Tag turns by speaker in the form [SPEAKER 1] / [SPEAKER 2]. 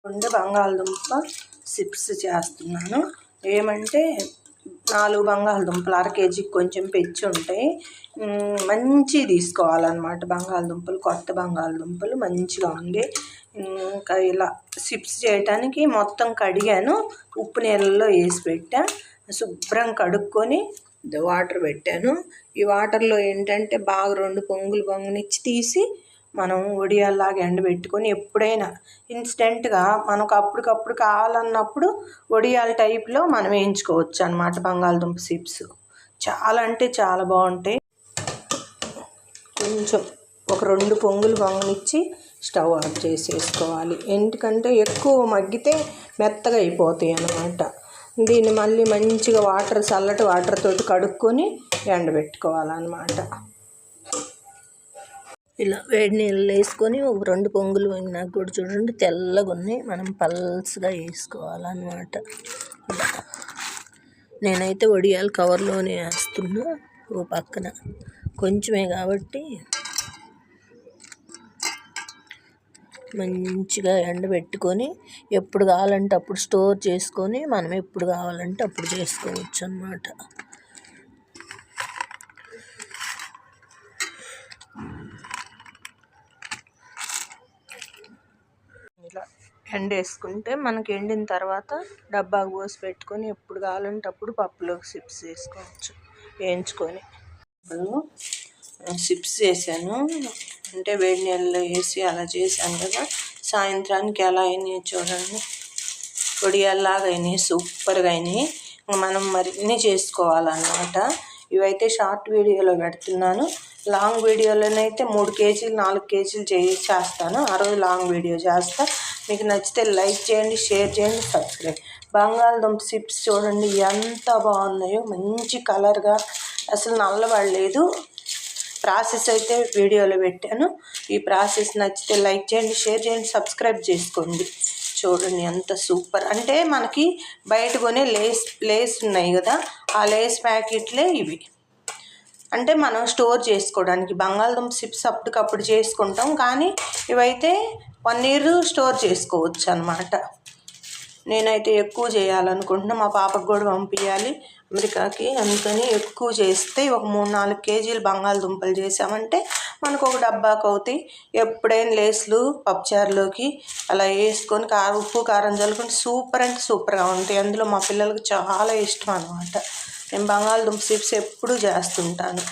[SPEAKER 1] బంగాళదుంప చిప్స్ చేస్తున్నాను. ఏమంటే 4 బంగాళదుంపలు అర కేజీకి కొంచెం పెంచి ఉంటాయి. మంచివి తీసుకోవాలన్నమాట. బంగాళదుంపలు కొత్త బంగాళదుంపలు మంచిగా ఉండి, ఇంకా ఇలా చిప్స్ చేయడానికి మొత్తం కడిగాను. ఉప్పు నీళ్ళలో వేసి పెట్టా. శుభ్రం కడుక్కొని వాటర్ పెట్టాను. ఈ వాటర్లో ఏంటంటే బాగా 2 పొంగులు పొంగనిచ్చి తీసి మనం వడియాల్లాగా ఎండబెట్టుకొని ఎప్పుడైనా ఇన్స్టెంట్గా మనకు అప్పటికప్పుడు కావాలన్నప్పుడు వడియాల టైప్లో మనం వేయించుకోవచ్చు అన్నమాట. బంగాళదుంప చిప్స్ చాలా అంటే చాలా బాగుంటాయి. కొంచెం ఒక 2 పొంగులు పొంగనిచ్చి స్టవ్ ఆఫ్ చేసేసుకోవాలి. ఎందుకంటే ఎక్కువ మగ్గితే మెత్తగా అయిపోతాయి అన్నమాట. దీన్ని మళ్ళీ మంచిగా చల్లటి వాటర్ తోటి కడుక్కొని ఎండబెట్టుకోవాలన్నమాట. ఇలా వేడి నీళ్ళు వేసుకొని ఒక 2 పొంగులు నాకు కూడా చూడండి తెల్లగా ఉన్నాయి. మనం పల్స్గా వేసుకోవాలన్నమాట. నేనైతే వడియాలు కవర్లోనే వేస్తున్నా. ఓ పక్కన కొంచెమే కాబట్టి మంచిగా ఎండబెట్టుకొని ఎప్పుడు కావాలంటే అప్పుడు స్టోర్ చేసుకొని మనం ఎప్పుడు కావాలంటే అప్పుడు చేసుకోవచ్చు అన్నమాట. ఇలా ఎండేసుకుంటే మనకి ఎండిన తర్వాత డబ్బాకు పోసి పెట్టుకొని ఎప్పుడు కావాలంటే అప్పుడు పప్పులోకి చిప్స్ వేసుకోవచ్చు. వేయించుకొని చిప్స్ చేశాను అంటే వేడి నీళ్ళలో వేసి అలా చేశాను కదా. సాయంత్రానికి ఎలా అయినాయి చూడండి, వడియాల్లాగా అయినాయి, సూపర్గా అయినాయి. మనం మరిన్ని చేసుకోవాలన్నమాట. ఇవైతే షార్ట్ వీడియోలో పెడుతున్నాను. లాంగ్ వీడియోలోనైతే 3 కేజీలు 4 కేజీలు చేస్తాను. ఆ రోజు లాంగ్ వీడియో చేస్తా. మీకు నచ్చితే లైక్ చేయండి, షేర్ చేయండి, సబ్స్క్రైబ్. బంగాళదుంప చిప్స్ చూడండి ఎంత బాగున్నాయో, మంచి కలర్గా, అసలు నల్లబడలేదు. ప్రాసెస్ అయితే వీడియోలో పెట్టాను. ఈ ప్రాసెస్ నచ్చితే లైక్ చేయండి, షేర్ చేయండి, సబ్స్క్రైబ్ చేసుకోండి. చూడండి ఎంత సూపర్. అంటే మనకి బయట కొనే లేస్ ఉన్నాయి కదా, ఆ లేస్ ప్యాకెట్లే ఇవి. అంటే మనం స్టోర్ చేసుకోవడానికి బంగాళదుంప చిప్స్ అప్పటికప్పుడు చేసుకుంటాం, కానీ ఇవైతే 1 year స్టోర్ చేసుకోవచ్చు అన్నమాట. నేనైతే ఎక్కువ చేయాలనుకుంటున్నా, మా పాపకు కూడా పంపించాలి అమెరికాకి. అందుకని ఎక్కువ చేస్తే ఒక 3-4 కేజీలు బంగాళదుంపలు చేసామంటే మనకు ఒక డబ్బాకు అవుతాయి. ఎప్పుడైనా లేస్లు పప్పుచారులోకి అలా వేసుకొని ఉప్పు కారం చల్లుకుంటే సూపర్ అంటే సూపర్గా ఉంటాయి. అందులో మా పిల్లలకు చాలా ఇష్టం అన్నమాట. నేను బంగాళదుంప చిప్స్ ఎప్పుడూ చేస్తుంటాను.